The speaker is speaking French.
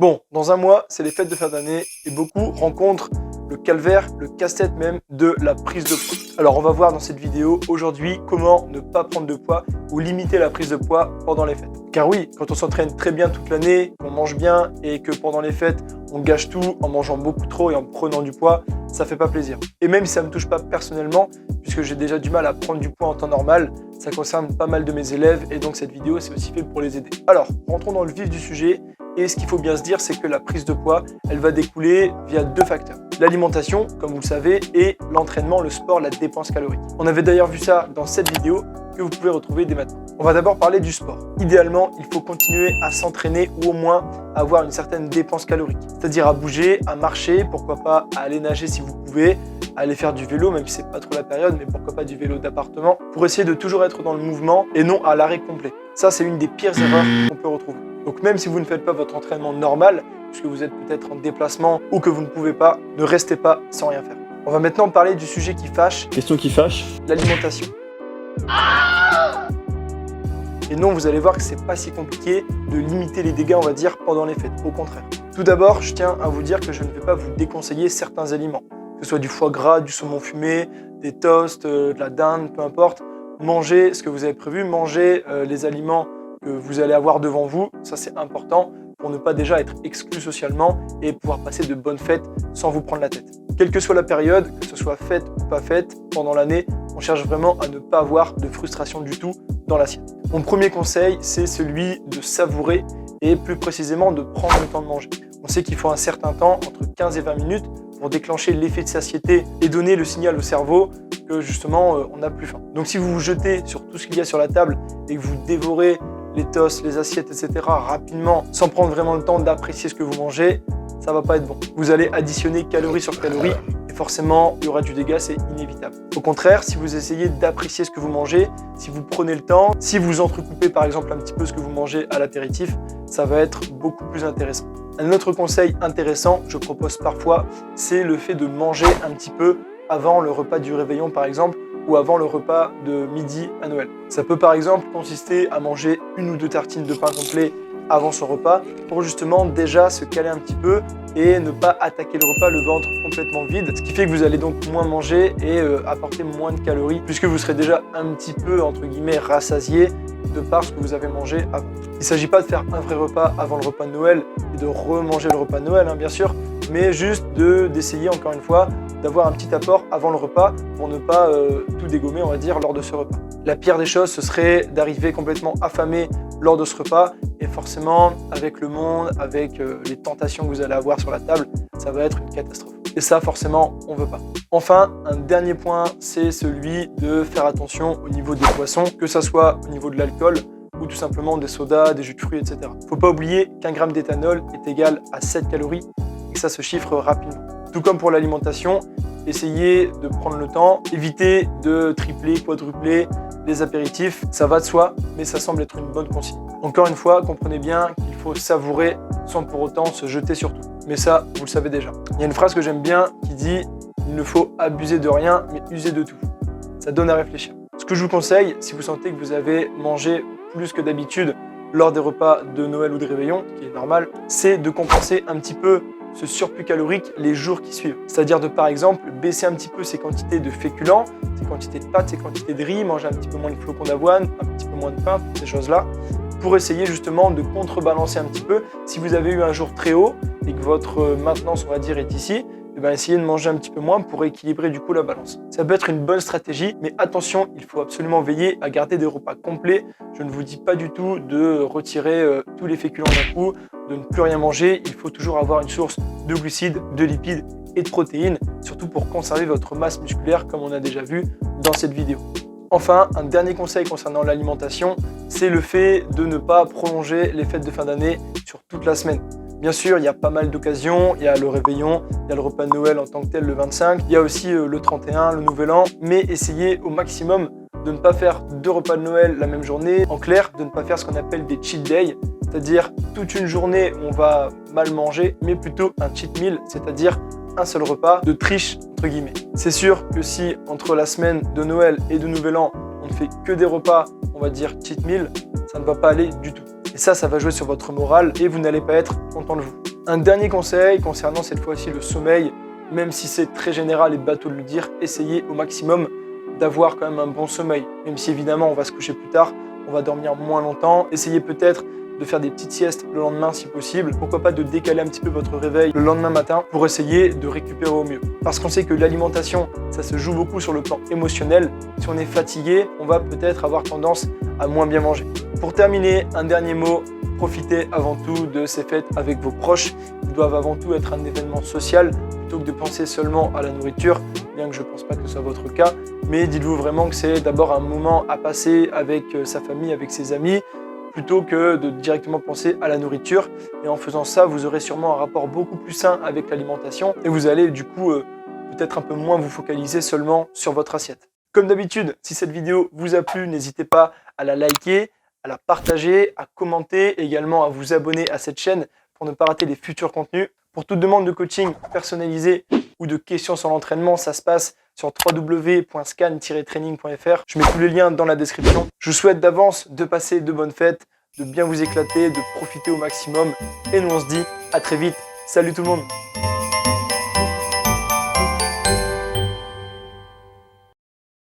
Bon, dans un mois, c'est les fêtes de fin d'année et beaucoup rencontrent le calvaire, le casse-tête même de la prise de poids. Alors on va voir dans cette vidéo aujourd'hui comment ne pas prendre de poids ou limiter la prise de poids pendant les fêtes. Car oui, quand on s'entraîne très bien toute l'année, qu'on mange bien et que pendant les fêtes, on gâche tout en mangeant beaucoup trop et en prenant du poids, ça fait pas plaisir. Et même si ça me touche pas personnellement, puisque j'ai déjà du mal à prendre du poids en temps normal, ça concerne pas mal de mes élèves et donc cette vidéo c'est aussi fait pour les aider. Alors, rentrons dans le vif du sujet. Et ce qu'il faut bien se dire, c'est que la prise de poids, elle va découler via deux facteurs. L'alimentation, comme vous le savez, et l'entraînement, le sport, la dépense calorique. On avait d'ailleurs vu ça dans cette vidéo que vous pouvez retrouver dès maintenant. On va d'abord parler du sport. Idéalement, il faut continuer à s'entraîner ou au moins avoir une certaine dépense calorique. C'est-à-dire à bouger, à marcher, pourquoi pas à aller nager si vous pouvez, à aller faire du vélo, même si c'est pas trop la période, mais pourquoi pas du vélo d'appartement, pour essayer de toujours être dans le mouvement et non à l'arrêt complet. Ça, c'est une des pires erreurs qu'on peut retrouver. Donc même si vous ne faites pas votre entraînement normal, puisque vous êtes peut-être en déplacement ou que vous ne pouvez pas, ne restez pas sans rien faire. On va maintenant parler du sujet qui fâche. Question qui fâche. L'alimentation. Et non, vous allez voir que c'est pas si compliqué de limiter les dégâts, on va dire, pendant les fêtes. Au contraire. Tout d'abord, je tiens à vous dire que je ne vais pas vous déconseiller certains aliments. Que ce soit du foie gras, du saumon fumé, des toasts, de la dinde, peu importe. Mangez ce que vous avez prévu, mangez les aliments que vous allez avoir devant vous, ça c'est important pour ne pas déjà être exclu socialement et pouvoir passer de bonnes fêtes sans vous prendre la tête. Quelle que soit la période, que ce soit fête ou pas fête, pendant l'année, on cherche vraiment à ne pas avoir de frustration du tout dans l'assiette. Mon premier conseil, c'est celui de savourer et plus précisément de prendre le temps de manger. On sait qu'il faut un certain temps, entre 15 et 20 minutes, pour déclencher l'effet de satiété et donner le signal au cerveau que justement on n'a plus faim. Donc si vous vous jetez sur tout ce qu'il y a sur la table et que vous dévorez les toasts, les assiettes, etc. rapidement, sans prendre vraiment le temps d'apprécier ce que vous mangez, ça va pas être bon. Vous allez additionner calorie sur calorie et forcément, il y aura du dégât, c'est inévitable. Au contraire, si vous essayez d'apprécier ce que vous mangez, si vous prenez le temps, si vous entrecoupez par exemple un petit peu ce que vous mangez à l'apéritif, ça va être beaucoup plus intéressant. Un autre conseil intéressant, je propose parfois, c'est le fait de manger un petit peu avant le repas du réveillon par exemple, ou avant le repas de midi à Noël. Ça peut par exemple consister à manger une ou deux tartines de pain complet avant son repas pour justement déjà se caler un petit peu et ne pas attaquer le repas le ventre complètement vide, ce qui fait que vous allez donc moins manger et apporter moins de calories puisque vous serez déjà un petit peu entre guillemets rassasié de par ce que vous avez mangé avant. Il ne s'agit pas de faire un vrai repas avant le repas de Noël et de remanger le repas de Noël, bien sûr, mais juste d'essayer encore une fois d'avoir un petit apport avant le repas pour ne pas tout dégommer, on va dire, lors de ce repas. La pire des choses, ce serait d'arriver complètement affamé lors de ce repas et forcément, avec le monde, avec les tentations que vous allez avoir sur la table, ça va être une catastrophe. Et ça, forcément, on ne veut pas. Enfin, un dernier point, c'est celui de faire attention au niveau des boissons, que ce soit au niveau de l'alcool ou tout simplement des sodas, des jus de fruits, etc. Il ne faut pas oublier qu'un gramme d'éthanol est égal à 7 calories et que ça se chiffre rapidement. Tout comme pour l'alimentation, essayez de prendre le temps, évitez de tripler, quadrupler les apéritifs. Ça va de soi, mais ça semble être une bonne consigne. Encore une fois, comprenez bien qu'il faut savourer sans pour autant se jeter sur tout. Mais ça, vous le savez déjà. Il y a une phrase que j'aime bien qui dit « Il ne faut abuser de rien, mais user de tout ». Ça donne à réfléchir. Ce que je vous conseille, si vous sentez que vous avez mangé plus que d'habitude lors des repas de Noël ou de réveillon, ce qui est normal, c'est de compenser un petit peu ce surplus calorique les jours qui suivent. C'est-à-dire de par exemple baisser un petit peu ses quantités de féculents, ses quantités de pâtes, ses quantités de riz, manger un petit peu moins de flocons d'avoine, un petit peu moins de pain, toutes ces choses-là, pour essayer justement de contrebalancer un petit peu. Si vous avez eu un jour très haut et que votre maintenance, on va dire, est ici, essayez de manger un petit peu moins pour équilibrer du coup la balance. Ça peut être une bonne stratégie, mais attention, il faut absolument veiller à garder des repas complets. Je ne vous dis pas du tout de retirer tous les féculents d'un coup, de ne plus rien manger. Il faut toujours avoir une source de glucides, de lipides et de protéines, surtout pour conserver votre masse musculaire comme on a déjà vu dans cette vidéo. Enfin, un dernier conseil concernant l'alimentation, c'est le fait de ne pas prolonger les fêtes de fin d'année sur toute la semaine. Bien sûr, il y a pas mal d'occasions, il y a le réveillon, il y a le repas de Noël en tant que tel le 25, il y a aussi le 31, le Nouvel An, mais essayez au maximum de ne pas faire deux repas de Noël la même journée. En clair, de ne pas faire ce qu'on appelle des cheat days, c'est-à-dire toute une journée où on va mal manger, mais plutôt un cheat meal, c'est-à-dire un seul repas de triche entre guillemets. C'est sûr que si entre la semaine de Noël et de Nouvel An, on ne fait que des repas, on va dire cheat meal, ça ne va pas aller du tout. Et Et ça va jouer sur votre morale et vous n'allez pas être content de vous. Un dernier conseil concernant cette fois-ci le sommeil, même si c'est très général et bateau de le dire, essayez au maximum d'avoir quand même un bon sommeil. Même si évidemment on va se coucher plus tard, on va dormir moins longtemps. Essayez peut-être de faire des petites siestes le lendemain si possible. Pourquoi pas de décaler un petit peu votre réveil le lendemain matin pour essayer de récupérer au mieux. Parce qu'on sait que l'alimentation, ça se joue beaucoup sur le plan émotionnel. Si on est fatigué, on va peut-être avoir tendance à moins bien manger. Pour terminer, un dernier mot, profitez avant tout de ces fêtes avec vos proches. Ils doivent avant tout être un événement social plutôt que de penser seulement à la nourriture, bien que je ne pense pas que ce soit votre cas. Mais dites-vous vraiment que c'est d'abord un moment à passer avec sa famille, avec ses amis, plutôt que de directement penser à la nourriture. Et en faisant ça, vous aurez sûrement un rapport beaucoup plus sain avec l'alimentation et vous allez du coup peut-être un peu moins vous focaliser seulement sur votre assiette. Comme d'habitude, si cette vidéo vous a plu, n'hésitez pas à la liker, à la partager, à commenter, également à vous abonner à cette chaîne pour ne pas rater les futurs contenus. Pour toute demande de coaching personnalisé ou de questions sur l'entraînement, ça se passe sur www.scan-training.fr. Je mets tous les liens dans la description. Je vous souhaite d'avance de passer de bonnes fêtes, de bien vous éclater, de profiter au maximum. Et nous on se dit à très vite. Salut tout le monde!